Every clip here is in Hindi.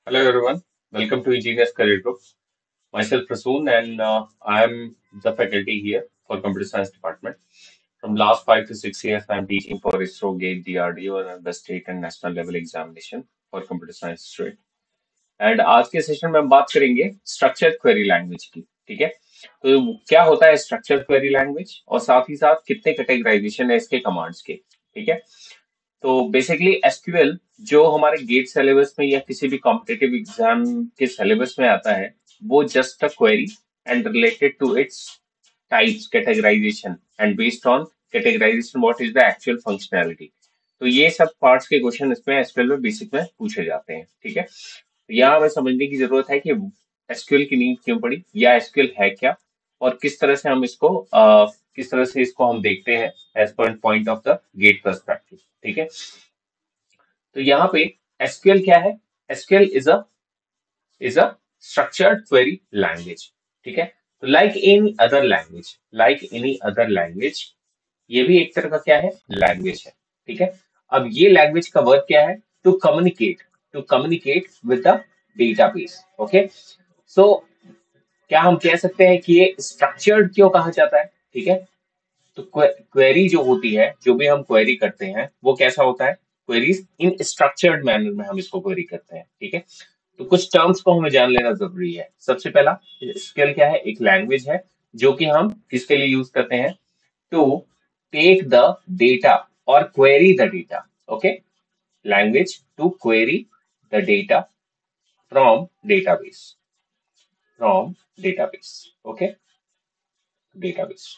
Hello everyone, welcome to Engineers Career Group. Myself Prasoon and I am the faculty here for Computer Science Department. From last 5 to 6 years, I am teaching for ISRO, GATE, DRDO and the state and national level examination for computer science student. And आज के सेशन में हम बात करेंगे स्ट्रक्चर्ड क्वेरी लैंग्वेज की। ठीक है, तो क्या होता है स्ट्रक्चर्ड क्वेरी लैंग्वेज और साथ ही साथ कितने कैटेगराइजेशन है इसके कमांड्स के। ठीक है, तो बेसिकली एसक्यूएल जो हमारे गेट सिलेबस में या किसी भी कॉम्पिटिटिव एग्जाम के सिलेबस में आता है वो just a query and related to its types categorization and based on categorization what is the actual functionality. तो ये सब पार्ट्स के क्वेश्चन इसमें एसक्यूएल में बेसिक में पूछे जाते हैं। ठीक है, तो यहाँ हमें समझने की जरूरत है कि एसक्यूएल की नीड क्यों पड़ी या एसक्यूएल है क्या और किस तरह से हम इसको किस तरह से इसको हम देखते हैं as per point of the gate perspective. ठीक है, तो यहाँ पे एसक्यूएल क्या है। SQL is a structured query language. ठीक है, तो लाइक एनी अदर लैंग्वेज ये भी एक तरह का क्या है लैंग्वेज है। ठीक है, अब ये लैंग्वेज का वर्क क्या है to communicate with the database. Okay, so क्या हम कह सकते हैं कि ये स्ट्रक्चर्ड क्यों कहा जाता है। ठीक है, तो क्वेरी जो होती है जो भी हम क्वेरी करते हैं वो कैसा होता है, क्वेरीज इन स्ट्रक्चर्ड मैनर में हम इसको क्वेरी करते हैं। ठीक है, तो कुछ टर्म्स को हमें जान लेना जरूरी है। सबसे पहला स्किल क्या है, एक लैंग्वेज है जो कि हम किसके लिए यूज करते हैं टू टेक द डेटा और query the data. Okay, language to query the data from database, from database. Okay, database.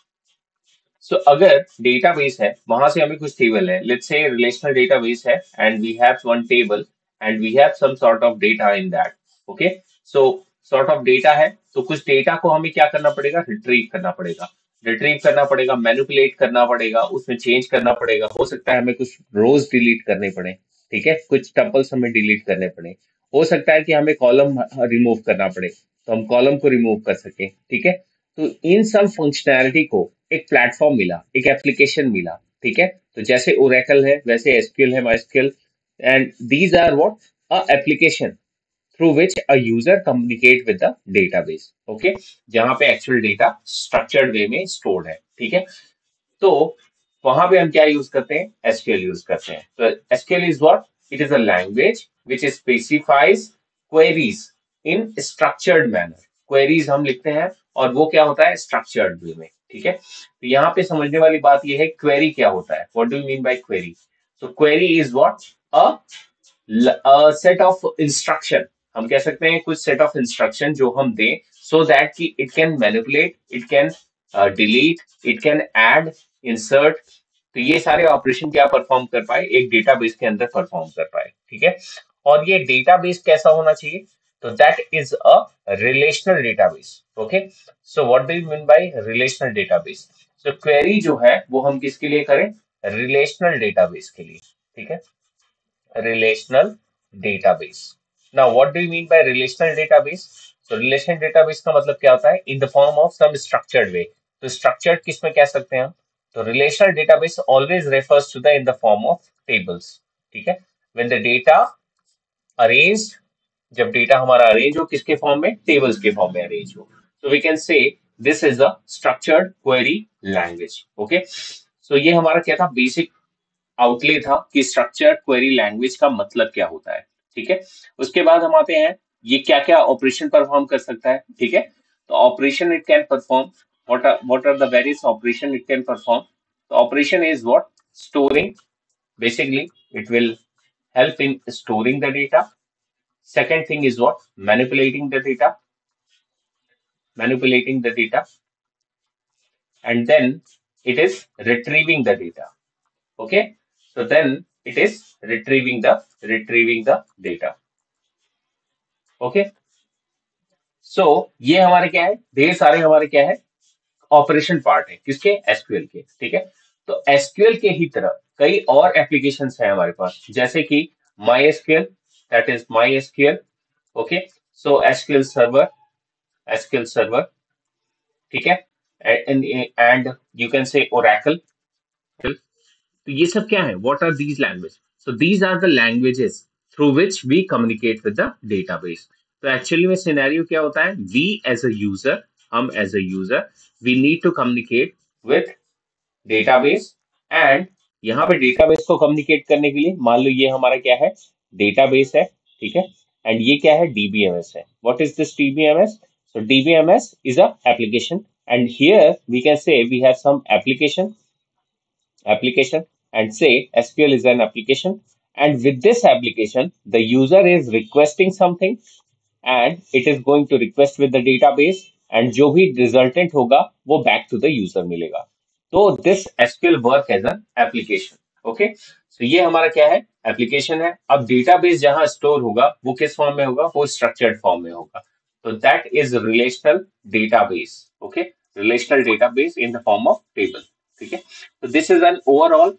So अगर डेटाबेस है वहां से हमें कुछ टेबल है, लेट्स से रिलेशनल डेटाबेस है and we have one table and we have some sort of data in that. Okay, so sort of data है तो कुछ डेटा को हमें क्या करना पड़ेगा, रिट्रीव करना पड़ेगा, मैनिपुलेट करना पड़ेगा, उसमें चेंज करना पड़ेगा। हो सकता है हमें कुछ रोज डिलीट करने पड़े। ठीक है, कुछ टपल्स हमें डिलीट करने पड़े। हो सकता है कि हमें कॉलम रिमूव करना पड़े तो हम कॉलम को रिमूव कर सके। ठीक है, तो इन सब फंक्शनैलिटी को एक प्लेटफॉर्म मिला, एक एप्लीकेशन मिला। ठीक है, तो जैसे ओरेकल है वैसे एसक्यूएल है, MySQL, and these are what a application through which a user communicate with the database। ओके, जहां पे एक्चुअल डेटा स्ट्रक्चर्ड वे में स्टोर्ड है। ठीक है, तो वहां पे हम क्या यूज करते हैं, एसक्यूएल यूज करते हैं। तो SQL is what, it is a language which specifies queries in structured manner. Queries हम लिखते हैं और वो क्या होता है स्ट्रक्चर्ड वे में। ठीक है, तो यहाँ पे समझने वाली बात ये है क्वेरी क्या होता है, what do you mean by query. So query is what set of instruction. हम कह सकते हैं कुछ सेट ऑफ इंस्ट्रक्शन जो हम दें सो दैट कि it can manipulate, it can delete, it can add, insert. तो ये सारे ऑपरेशन क्या परफॉर्म कर पाए, एक डेटाबेस के अंदर परफॉर्म कर पाए। ठीक है, और ये डेटाबेस कैसा होना चाहिए, तो that is a relational database. Okay, so what do you mean by relational database. So query जो है वो हम किसके लिए करें, रिलेशनल डेटाबेस के लिए। ठीक है, relational database। Now, what do you mean by relational database? So, relational database का मतलब क्या होता है, in the form of some structured way। तो structured किस में कह सकते हैं हम, तो relational database always refers to the in the form of tables। ठीक है, when the data arranged, जब डेटा हमारा अरेंज हो किसके फॉर्म में, टेबल्स के फॉर्म में अरेंज हो, तो we can say this is a structured query language. Okay, so ये हमारा क्या था, बेसिक आउटले था कि स्ट्रक्चर्ड क्वेरी लैंग्वेज का मतलब क्या होता है। ठीक है, उसके बाद हम आते हैं ये क्या क्या ऑपरेशन परफॉर्म कर सकता है। ठीक है, तो operation it can perform, what are the various operation it can perform। तो operation is what, storing, basically it will help in storing the data। Second thing is what, manipulating the data, and then it is retrieving the data। Okay, so then it is retrieving the data। Okay, so ये हमारे क्या है, ढेर सारे हमारे क्या है ऑपरेशन पार्ट है किसके, एसक्यूएल के। ठीक है, तो एसक्यूएल के ही तरह कई और एप्लीकेशंस हैं हमारे पास, जैसे कि MySQL, that is MySQL. Okay, so SQL server. ठीक है, and you can say Oracle. तो ये सब क्या है, what are these language, so these are the languages through which we communicate with the database. तो एक्चुअली में सिनेरियो क्या होता है, वी एज अ यूजर, हम as a user, we need to communicate with database. And यहाँ पे डेटाबेस को कम्युनिकेट करने के लिए मान लो ये हमारा क्या है, डेटाबेस है, ठीक है। एंड ये क्या है, डीबीएमएस है। What is this DBMS? So DBMS is a application, and here we can say we have some application and say SQL is an application, and with this application the user is requesting something and it is going to request with the database, and जो भी resultant होगा वो back to the user मिलेगा। तो this SQL work as an application। Okay, so ये हमारा क्या है, एप्लीकेशन है। अब डेटाबेस जहां स्टोर होगा वो किस फॉर्म में होगा, वो स्ट्रक्चर्ड फॉर्म में होगा। तो that is relational database. Okay, relational database in the form of table. ठीक है, तो this is an overall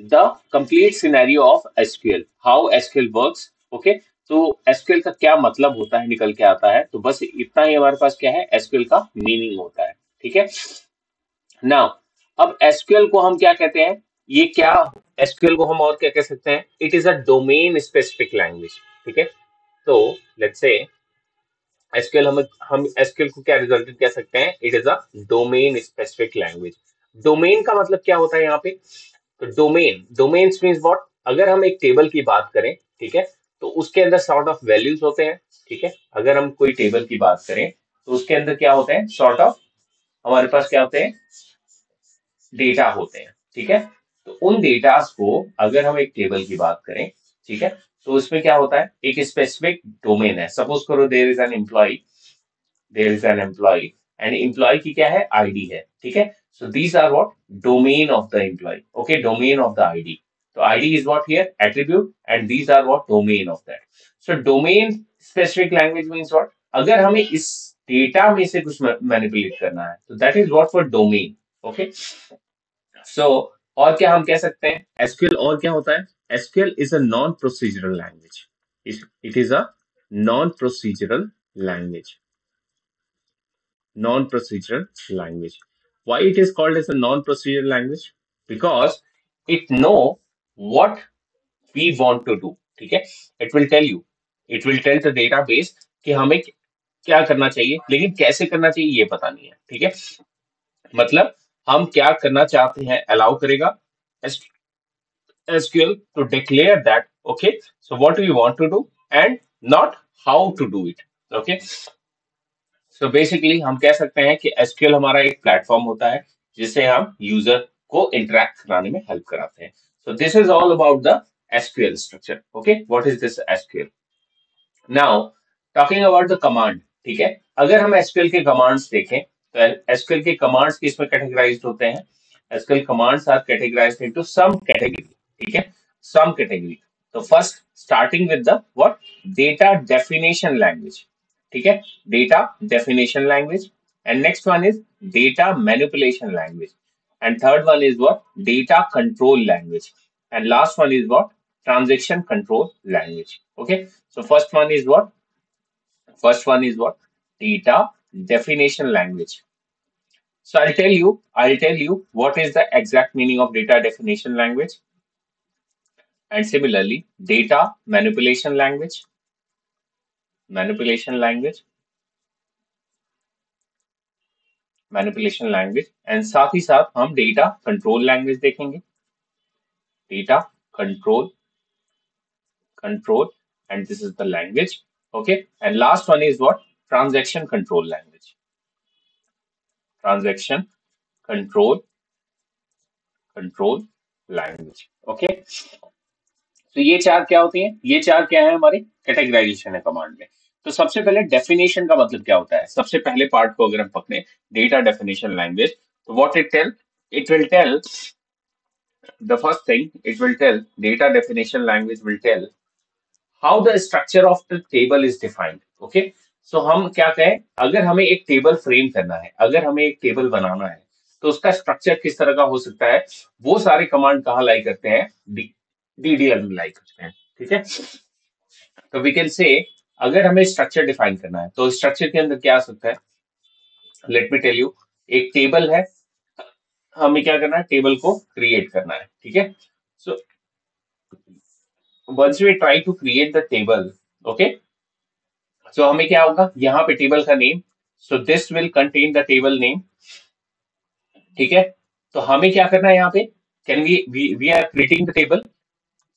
the complete scenario of SQL, how SQL works. Okay, तो एसक्यूएल का क्या मतलब होता है, निकल के आता है। तो बस इतना ही हमारे पास क्या है, एसक्यूएल का मीनिंग होता है। ठीक है, नाउ अब एसक्यूएल को हम क्या कहते हैं, ये क्या, एसक्यूएल को हम और क्या कह सकते हैं, it is a domain specific language. ठीक है, तो लेट्स से एसक्यूएल, हम एसक्यूएल को क्या रिजल्ट कह सकते हैं, it is a domain specific language. Domain का मतलब क्या होता है यहाँ पे, तो डोमेन मीन्स व्हाट, अगर हम एक टेबल की बात करें, ठीक है, तो उसके अंदर सॉर्ट ऑफ वैल्यूज होते हैं। ठीक है, अगर हम कोई टेबल की बात करें तो उसके अंदर क्या होते हैं, सॉर्ट ऑफ हमारे पास क्या होते हैं, डेटा होते हैं। ठीक है, तो उन डेटास को अगर हम एक टेबल की बात करें, ठीक है, तो उसमें क्या होता है, एक स्पेसिफिक डोमेन है। सपोज करो there is an employee, there is an employee, and employee की क्या है, आईडी है। ठीक है, so these are what, domain of the employee. Okay, domain of the ID. तो ID is what here, attribute, and these are what, domain of that. So domain specific language means what, अगर हमें इस डेटा में से कुछ मैनिपुलेट करना है तो that is what for domain. Okay, so और क्या हम कह सकते हैं, एसक्यूएल और क्या होता है, SQL is a non procedural language. It is a non procedural language, non-procedural language. Why it is called as a non-procedural language? Because it know what we want to do. ठीक है, it will tell you, it will tell the database कि हमें क्या करना चाहिए, लेकिन कैसे करना चाहिए ये पता नहीं है। ठीक है, मतलब हम क्या करना चाहते हैं अलाउ करेगा SQL to declare that, okay, so what we want to do and not how to do it. Okay, so basically हम कह सकते हैं कि एसक्यूएल हमारा एक प्लेटफॉर्म होता है जिससे हम यूजर को इंटरेक्ट कराने में हेल्प कराते हैं। So this is all about the SQL structure. Okay, what is this SQL? Now talking about the command. ठीक है, अगर हम एसक्यूएल के कमांड्स देखें तो एसक्यूएल के कमांड्स किस में कैटेगराइज्ड होते हैं, SQL commands are categorized into some category. ठीक है, सम कैटेगरी। तो first starting with the what, data definition language. ठीक है, data definition language, and next one is data manipulation language, and third one is what, data control language, and last one is what, transaction control language. Okay, so first one is what, data definition language. So I'll tell you what is the exact meaning of data definition language, and similarly data manipulation language, and साथ ही साथ हम डेटा कंट्रोल लैंग्वेज देखेंगे, data control, and this is the language. Okay, and last one is what, transaction control language, transaction control language. Okay, तो ये चार क्या होती हैं, ये चार क्या है, हमारी कैटेगराइजेशन है कमांड में। तो सबसे पहले डेफिनेशन का मतलब क्या होता है, सबसे पहले पार्ट को अगर हम पकड़े, डेटा डेफिनेशन लैंग्वेज, तो what it will tell, the first thing it will tell, data definition language will tell how the structure of the table is defined. Okay, so हम क्या कहें, अगर हमें एक टेबल फ्रेम करना है, अगर हमें एक टेबल बनाना है तो उसका स्ट्रक्चर किस तरह का हो सकता है, वो सारे कमांड कहाँ लाई करते हैं, डीडीएल में लाई करते हैं। ठीक है, तो वी कैन से अगर हमें स्ट्रक्चर डिफाइन करना है तो स्ट्रक्चर के अंदर क्या आ सकता है, लेट मी टेल यू, एक टेबल है, हमें क्या करना है, टेबल को क्रिएट करना है। ठीक है, सो once we try to create the table, okay, so हमें क्या होगा यहाँ पे टेबल का name, so this will contain the table name, ठीक है। तो हमें क्या करना है यहाँ पे, can we are creating the table.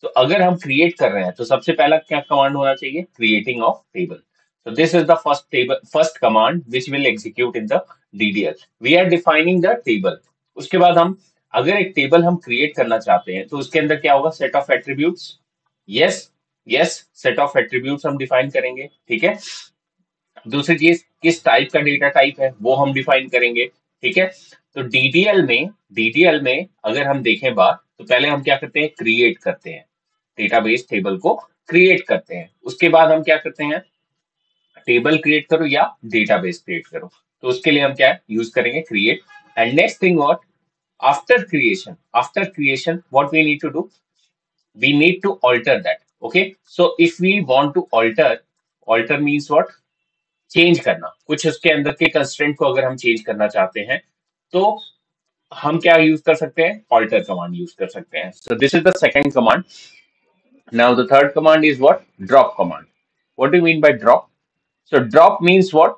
तो अगर हम क्रिएट कर रहे हैं तो सबसे पहला क्या कमांड होना चाहिए, creating of table. so this is the first command which will execute in the DDL। we are defining the table। उसके बाद हम अगर एक टेबल हम क्रिएट करना चाहते हैं तो उसके अंदर क्या होगा, set of attributes. Yes, yes, set of attributes हम डिफाइन करेंगे, ठीक है। दूसरी चीज, किस टाइप का डेटा टाइप है वो हम डिफाइन करेंगे, ठीक है। तो डीडीएल में अगर हम देखें बात, तो पहले हम क्या करते हैं, क्रिएट करते हैं, डेटाबेस टेबल को क्रिएट करते हैं। उसके बाद हम क्या करते हैं, टेबल क्रिएट करो या डेटाबेस क्रिएट करो, तो उसके लिए हम क्या यूज करेंगे, create. And next thing what, after creation what we need to do, we need to alter that, okay। so if we want to alter means what, change करना, कुछ उसके अंदर के कंस्ट्रेंट को अगर हम चेंज करना चाहते हैं तो हम क्या यूज कर सकते हैं, ऑल्टर कमांड यूज कर सकते हैं। So this is the second command. Now the third command is what, drop command. What do mean by drop, so drop means what,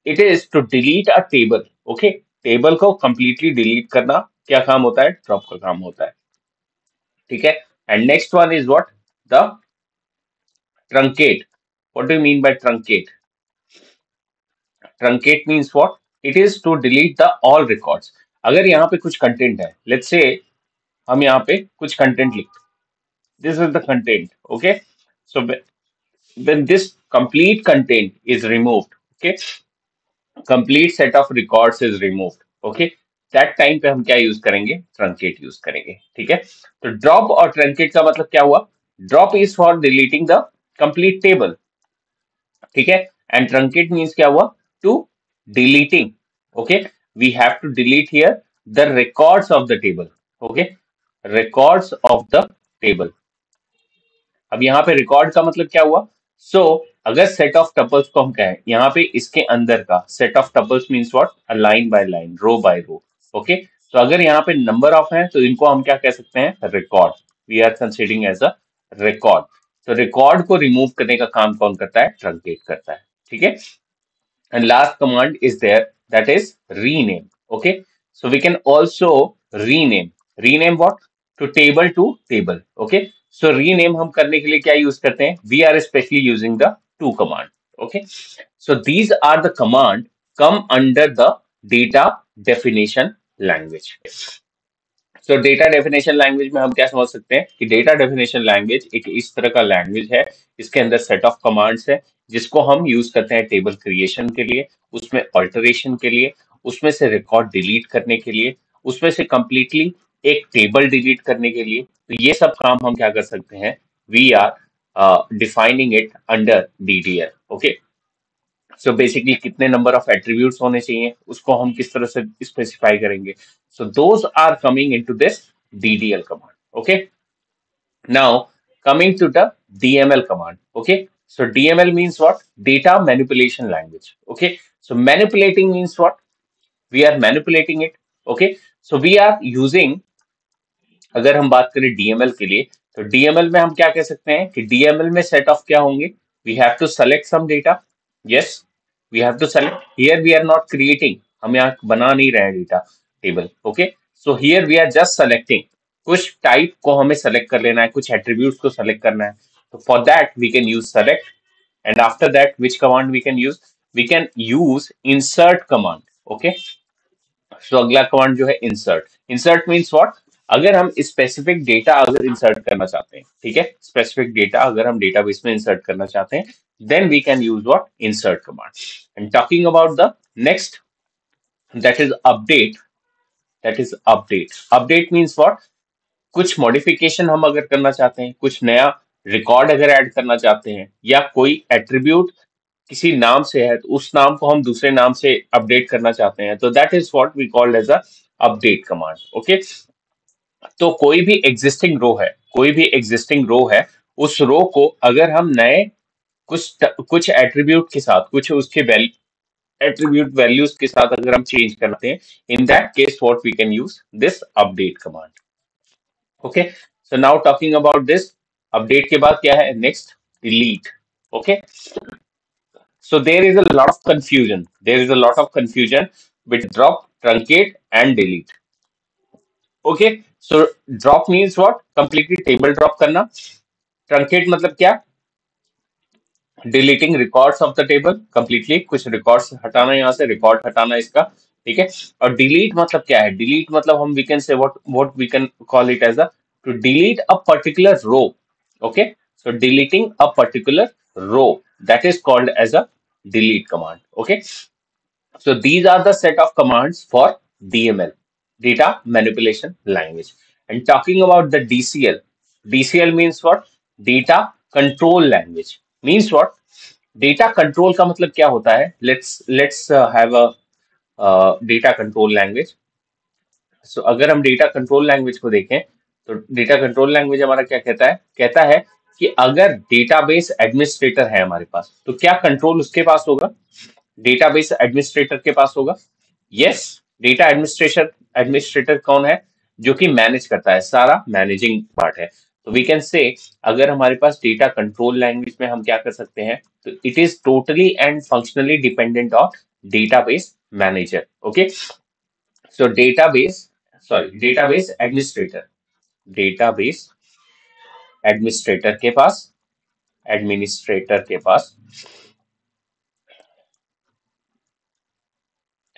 it is to delete a table, okay. Table को कंप्लीटली डिलीट करना क्या काम होता है, ड्रॉप का काम होता है, ठीक है। And next one is what, the truncate. What do mean by truncate, truncate means what, it is to delete the all records. अगर यहाँ पे कुछ कंटेंट है, लेट्स से हम यहाँ पे कुछ कंटेंट लिखते, this is the content, okay. So when this complete content is removed, okay, complete set of records is removed, okay, that time पे हम क्या यूज करेंगे, ट्रंकेट यूज करेंगे, ठीक है। तो ड्रॉप और ट्रंकेट का मतलब क्या हुआ, drop is for deleting the complete table, ठीक है। एंड ट्रंकेट मीन्स क्या हुआ, to deleting, okay. We have to delete here the records of the table, okay, records of the table. अब यहाँ पे रिकॉर्ड का मतलब क्या हुआ, सो अगर सेट ऑफ टपल्स को हम कहें, यहाँ पे इसके अंदर का set of tuples means what, a line by line, row by row, okay. तो अगर यहाँ पे नंबर ऑफ है तो इनको हम क्या कह सकते हैं, record, we are considering as a record. तो रिकॉर्ड को रिमूव करने का काम कौन करता है, ट्रंकेट करता है, ठीक है। And last command is there, that is rename, okay। So we can also rename what, to table, okay। So rename हम करने के लिए क्या यूज करते हैं, we are especially using the to command, okay। So these are the command come under the data definition language। तो डेटा डेफिनेशन लैंग्वेज में हम क्या समझ सकते हैं कि डेटा डेफिनेशन लैंग्वेज एक इस तरह का लैंग्वेज है, इसके अंदर सेट ऑफ कमांड्स है जिसको हम यूज करते हैं टेबल क्रिएशन के लिए, उसमें ऑल्टरेशन के लिए, उसमें से रिकॉर्ड डिलीट करने के लिए, उसमें से कंप्लीटली एक टेबल डिलीट करने के लिए। तो ये सब काम हम क्या कर सकते हैं, we are defining it under DDL, okay. So basically कितने नंबर ऑफ एट्रीब्यूट्स होने चाहिए उसको हम किस तरह से स्पेसिफाई करेंगे। So those are coming into this DDL command, okay। Now coming to the DML command, okay। So DML means what, data manipulation language, okay। So manipulating means what, we are manipulating it, okay। So we are using, अगर हम बात करें DML के लिए, तो DML में हम क्या कह सकते हैं कि DML में सेट ऑफ क्या होंगे, we have to select some data, yes, we have to select, here we are not creating, हम यहाँ बना नहीं रहे हैं data table, okay. So here we are just selecting, कुछ टाइप को हमें सेलेक्ट कर लेना है, कुछ एट्रीब्यूट्स को सेलेक्ट करना है। तो for that we can use select, and after that which command we can use, we can use insert command, okay. So अगला कमांड जो है इंसर्ट, इंसर्ट मीन्स व्हाट, अगर हम स्पेसिफिक डेटा अगर इंसर्ट करना चाहते हैं, ठीक है, स्पेसिफिक डेटा अगर हम डेटाबेस में इंसर्ट करना चाहते हैं, then we can use what, insert command. And talking about the next, that is update, that is update. Update means what, कुछ मॉडिफिकेशन हम अगर करना चाहते हैं, कुछ नया रिकॉर्ड अगर ऐड करना चाहते हैं, या कोई एट्रीब्यूट किसी नाम से है तो उस नाम को हम दूसरे नाम से अपडेट करना चाहते हैं, तो that is what we called as a update command, okay. तो कोई भी एग्जिस्टिंग रो है, कोई भी एग्जिस्टिंग रो है, उस रो को अगर हम नए कुछ एट्रीब्यूट के साथ, कुछ उसके एट्रीब्यूट वैल्यूज के साथ अगर हम चेंज करते हैं, in that case what we can use this update command, okay। So now talking about this update के बाद क्या है next, delete. Okay, so there is a lot of confusion. There is a lot of confusion with drop, truncate, and delete. Okay, so drop means what? Completely table drop करना. Truncate मतलब क्या? Deleting records of the table completely. कुछ records हटाना, यहाँ से record हटाना इसका, ठीक है। और delete मतलब क्या है? Delete मतलब हम we can say what we can call it as a to delete a particular row. Okay, so deleting a particular row, that is called as a delete command. Okay, so these are the set of commands for DML, data manipulation language. And talking about the DCL, DCL means what? Data control language. Means what? Data control का मतलब क्या होता है? Let's have a data control language. सो अगर हम डेटा कंट्रोल लैंग्वेज को देखें, तो डेटा कंट्रोल लैंग्वेज हमारा क्या कहता है? कहता है कि अगर डेटाबेस एडमिनिस्ट्रेटर है हमारे पास, तो क्या कंट्रोल उसके पास होगा? डेटाबेस एडमिनिस्ट्रेटर के पास होगा। यस, डेटा एडमिनिस्ट्रेशन एडमिनिस्ट्रेटर कौन है? जो कि मैनेज करता है, सारा मैनेजिंग पार्ट है। तो वी कैन से अगर हमारे पास डेटा कंट्रोल लैंग्वेज में हम क्या कर सकते हैं, तो it is totally and functionally dependent on database manager. Okay, so database database administrator के पास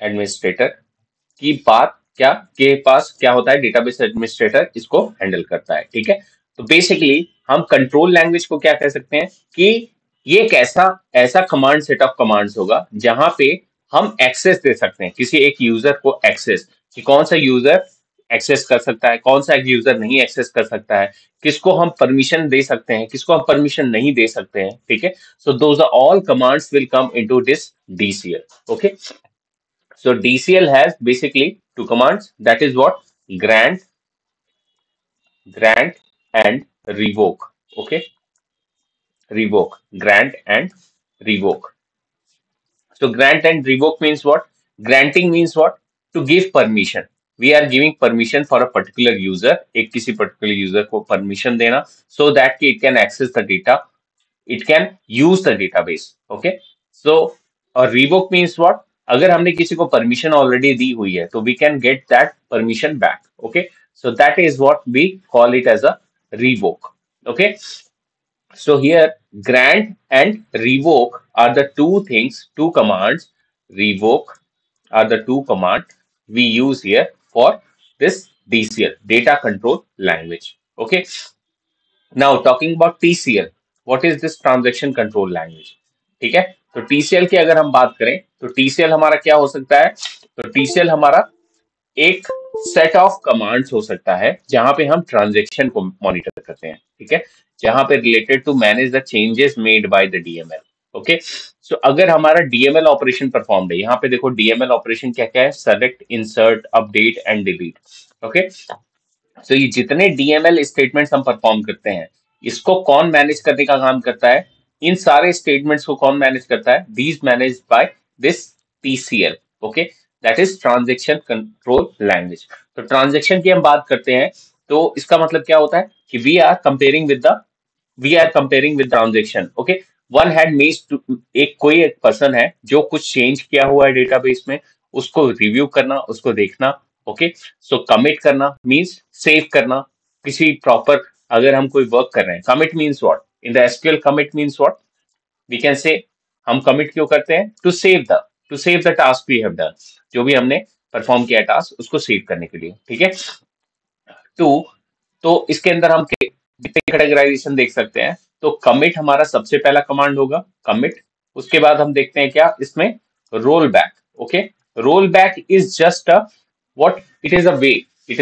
एडमिनिस्ट्रेटर की बात क्या के पास क्या होता है? डेटाबेस एडमिनिस्ट्रेटर इसको हैंडल करता है, ठीक है। तो बेसिकली हम कंट्रोल लैंग्वेज को क्या कह सकते हैं कि ये एक ऐसा ऐसा कमांड सेट ऑफ कमांड्स होगा जहां पे हम एक्सेस दे सकते हैं किसी एक यूजर को, एक्सेस कि कौन सा यूजर एक्सेस कर सकता है, कौन सा एक यूजर नहीं एक्सेस कर सकता है, किसको हम परमिशन दे सकते हैं, किसको हम परमिशन नहीं दे सकते हैं, ठीक है। So those are all commands will come into this DCL. Okay, so DCL has basically two commands. That is what? Grant and revoke. Okay, revoke, grant and revoke. So grant and revoke means what? Granting means what? To give permission. We are giving permission for a particular user. एक किसी particular user को permission देना so that it can access the data, it can use the database. Okay, so revoke means what? अगर हमने किसी को परमिशन ऑलरेडी दी हुई है तो we can get that permission back. Okay, so that is what we call it as a revoke. Okay, so here grant and revoke are the two commands. Revoke are the two commands we use here for this DCL, data control language. Okay, now talking about TCL, what is this transaction control language? ठीक है, तो TCL की अगर हम बात करें तो TCL हमारा क्या हो सकता है? तो TCL हमारा एक सेट ऑफ कमांड्स हो सकता है जहां पे हम ट्रांजेक्शन को मॉनिटर करते हैं, ठीक है, जहां पे related to manage the changes made by the DML. Okay, so अगर हमारा डीएमएल ऑपरेशन परफॉर्म्ड है, यहाँ पे देखो डीएमएल ऑपरेशन क्या क्या है? Select, insert, update and delete. Okay, so ये जितने डीएमएल स्टेटमेंट्स हम परफॉर्म करते हैं, इसको कौन मैनेज करने का काम करता है? इन सारे स्टेटमेंट्स को कौन मैनेज करता है? These manage by this TCL. Okay, that is transaction control language. तो ट्रांजेक्शन की हम बात करते हैं तो इसका मतलब क्या होता है कि we are comparing with transaction. Okay, one had means एक पर्सन है जो कुछ चेंज किया हुआ है डेटाबेस में, उसको रिव्यू करना, उसको देखना। ओके, सो कमिट करना मीन्स सेव करना किसी प्रॉपर, अगर हम कोई वर्क कर रहे हैं। Commit means what? In the SQL commit means what? We can say हम कमिट क्यों करते हैं? To save the task we have done, जो भी हमने परफॉर्म किया टास्क उसको सेव करने के लिए, ठीक है। तो इसके अंदर हम कितने कैटेगराइजेशन देख सकते हैं? तो कमिट हमारा सबसे पहला कमांड होगा, कमिट। उसके बाद हम देखते हैं क्या इसमें? Roll back. Okay, role back is just a what? It is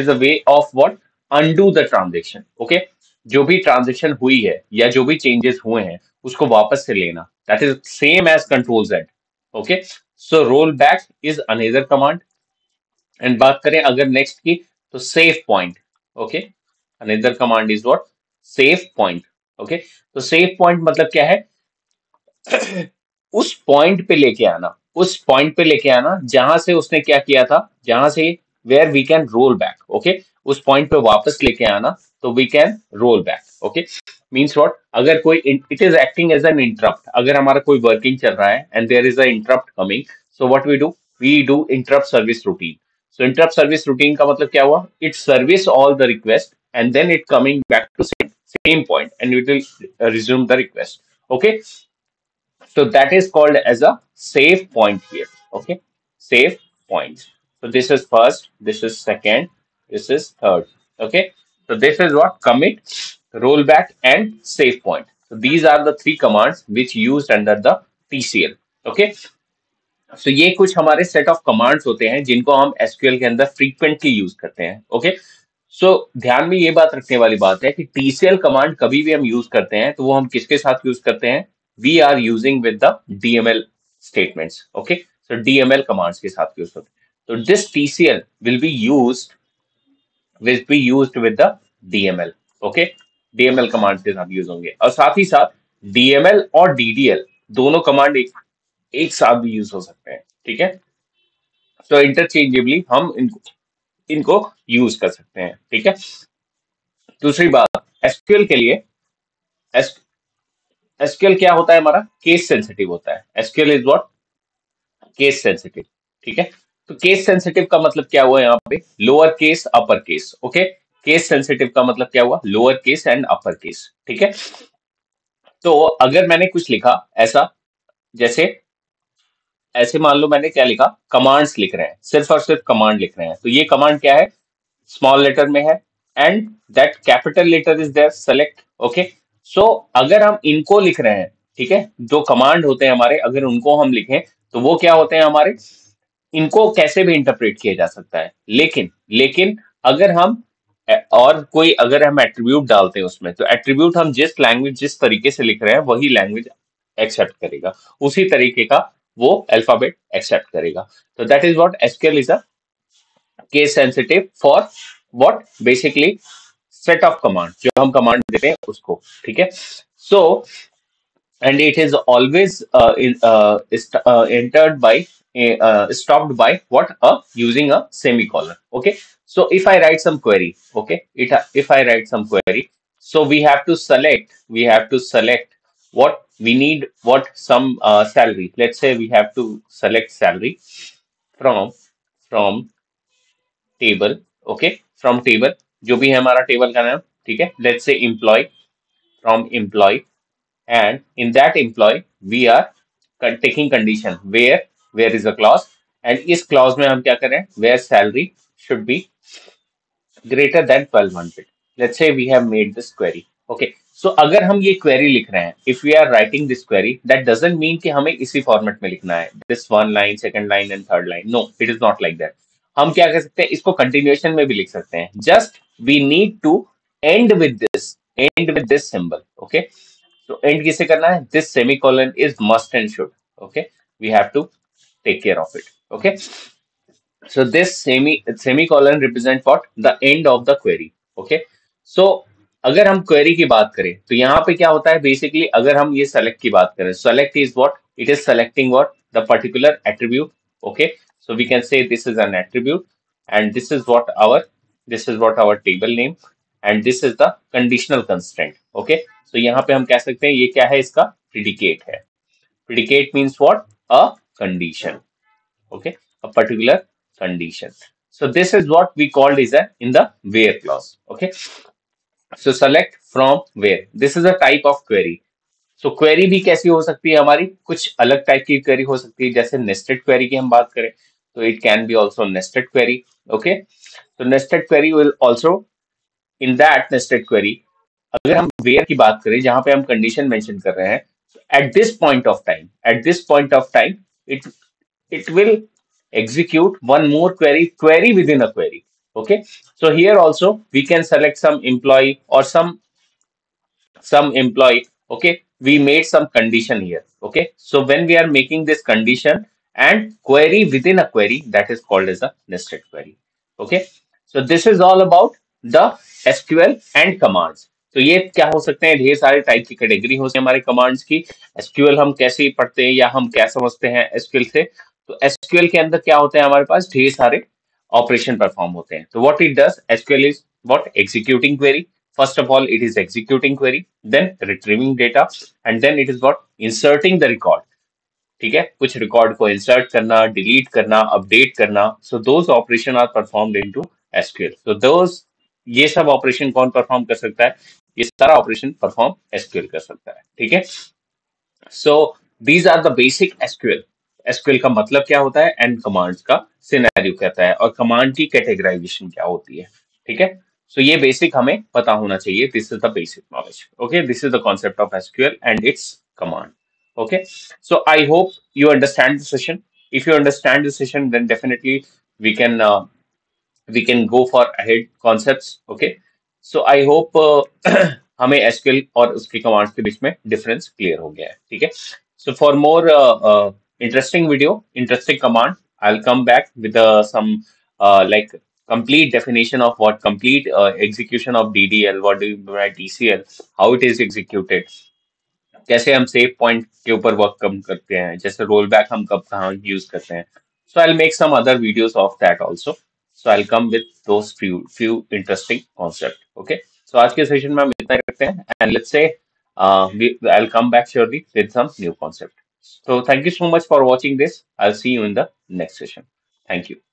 a way of what? Undo the transaction. Okay, जो भी ट्रांजेक्शन हुई है या जो भी चेंजेस हुए हैं उसको वापस से लेना, that is same as control Z. Okay, so roll back is another command. And बात करें अगर नेक्स्ट की, तो save point. Okay, another command is what? Save point. Okay, तो सेव पॉइंट मतलब क्या है? उस पॉइंट पे लेके आना जहां से उसने क्या किया था, जहां से where we can roll back. Okay, उस पॉइंट पे वापस लेके आना, तो we can roll back. Okay, means what? अगर कोई it is acting as an interrupt. अगर हमारा कोई working चल रहा है and there is a interrupt coming, so what we do? We do interrupt service routine. So interrupt service routine का मतलब क्या हुआ? It service all the request and then it coming back to same point and it will resume the request. Okay, so that is called as a save point here. Okay, save point. So this is first, this is second, this is third. Okay, so this is what? Commit, rollback, and save point. So these are the three commands which used under the TCL. Okay, so ये कुछ हमारे सेट ऑफ कमांड्स होते हैं जिनको हम एसक्यूएल के अंदर फ्रीक्वेंटली यूज करते हैं. ओके, सो ध्यान में ये बात रखने वाली बात है कि टीसीएल कमांड कभी भी हम यूज करते हैं तो वो हम किसके साथ यूज करते हैं? We are using with the DML statements. Okay, so DML commands के साथ यूज करते हैं. तो this TCL will be used with the DML. Okay, DML commands के साथ यूज होंगे और साथ ही साथ डीएमएल और डीडीएल दोनों कमांड एक साथ भी यूज हो सकते हैं. ठीक है, तो इंटरचेंजेबली हम इनको यूज कर सकते हैं. ठीक है, दूसरी बात, एसक्यूएल के लिए एसक्यूएल क्या होता है? हमारा केस सेंसिटिव होता है. SQL is what? Case sensitive. ठीक है, तो केस सेंसिटिव का मतलब क्या हुआ यहाँ पे? Lower case, upper case. Okay, case sensitive का मतलब क्या हुआ? Lower case and upper case. ठीक है, तो अगर मैंने कुछ लिखा ऐसा, जैसे ऐसे मान लो मैंने क्या लिखा? कमांड्स लिख रहे हैं, सिर्फ और सिर्फ कमांड लिख रहे हैं. तो ये कमांड क्या है? स्मॉल लेटर में है and that capital letter is there, select. Okay, so अगर हम इनको लिख रहे हैं, ठीक है, जो कमांड होते हैं हमारे, अगर उनको हम लिखें तो वो क्या होते हैं हमारे? इनको कैसे भी इंटरप्रेट किया जा सकता है. लेकिन लेकिन अगर हम और कोई अगर हम एट्रीब्यूट डालते हैं उसमें, तो एट्रीब्यूट हम जिस लैंग्वेज, जिस तरीके से लिख रहे हैं वही लैंग्वेज एक्सेप्ट करेगा, उसी तरीके का वो अल्फाबेट एक्सेप्ट करेगा. तो that is what SQL is a case sensitive for what? Basically set of command, जो हम कमांड देते हैं उसको. ठीक है, सो and it is always entered by stopped by what? Using a semicolon. Okay, so if I write some query, okay, if I write some query, so we have to select what we need, what some salary. Let's say we have to select salary from table. Okay, from table, जो भी है हमारा टेबल का नाम. ठीक है, let's say employee, from employee, and in that employee we are taking condition where is a clause, and इस clause में हम क्या करें? Where salary should be greater than 1200. Let's say we have made this query. Okay, so अगर हम ये query लिख रहे हैं, if we are writing this query, that doesn't mean कि हमें इसी format में लिखना है, this one line, second line and third line. No, it is not like that. हम क्या कर सकते हैं? इसको कंटिन्यूएशन में भी लिख सकते हैं. Just we need to end with this symbol. Okay, so end किसे करना है? This semicolon is must and should. Okay, we have to take care of it. Okay, so this semicolon represent what? The end of the query. Okay, so अगर हम क्वेरी की बात करें तो यहाँ पे क्या होता है? बेसिकली अगर हम ये सेलेक्ट की बात करें, select is what? It is selecting what? The particular attribute. Okay, so we can say this is an attribute and this is what our table name and this is the conditional constraint. Okay, so यहाँ पे हम कह सकते हैं ये क्या है? इसका प्रिडिकेट है. Predicate means what? A condition. Okay, a particular condition. So this is what we called is in the where clause. Okay, so select from where. This is a type of query. So query भी कैसी हो सकती है हमारी? कुछ अलग टाइप की query हो सकती है. जैसे nested query की हम बात करें तो it can be also nested query. Okay, so nested query will also, in that nested query, अगर हम where की बात करें जहां पे हम condition mention कर रहे हैं, at this point of time it will execute one more query within a query. Okay, so here also we can select some employee or some employee. Okay, we made some condition here. Okay, so when we are making this condition and query within a query, that is called as a nested query. Okay, so this is all about the SQL and commands. तो ये क्या हो सकते हैं? ढेर सारे टाइप की कैटेगरी हो सकती है हमारे कमांड्स की. एसक्यूएल हम कैसे पढ़ते हैं या हम क्या समझते हैं एसक्यूएल से? तो एसक्यूएल के अंदर क्या होते हैं हमारे पास? ढेर सारे ऑपरेशन परफॉर्म होते हैं. तो what it does, SQL is what, executing query. First of all it is executing query, then retrieving data, and then it is what, inserting the record. ठीक है, कुछ रिकॉर्ड को इंसर्ट करना, डिलीट करना, अपडेट करना. So those operation are performed into SQL. So those, ये सब ऑपरेशन कौन परफॉर्म कर सकता है? ये सारा ऑपरेशन परफॉर्म एसक्यूएल कर सकता है. ठीक है. So these are the basic SQL. SQL का मतलब क्या होता है एंड कमांड्स का सिनेरियो कहता है, और कमांड की कैटेगराइजेशन क्या होती है. ठीक है. सो ये बेसिक हमें पता होना चाहिए. This is the basic knowledge. Okay, this is the concept of SQL and it's command. Okay, so I hope you understand the session. If you understand the session, then definitely we can uh, we can go for ahead concepts. Okay, so I hope हमें SQL और उसकी कमांड्स के बीच में डिफरेंस क्लियर हो गया है. ठीक है. So for more interesting video, interesting command, I'll come back with some like complete definition of what complete execution of DDL, what do you mean by DCL, how it is executed, कैसे हम सेव पॉइंट के ऊपर वर्क कम करते हैं, जैसे रोल बैक हम कब कहाँ यूज करते हैं. So I make some other videos of that also. So I come with those few interesting concept. Okay, so आज के सेशन में हम इतना ही करते हैं, and let's say I'll come back shortly with some new concept. So thank you so much for watching this. I'll see you in the next session. Thank you.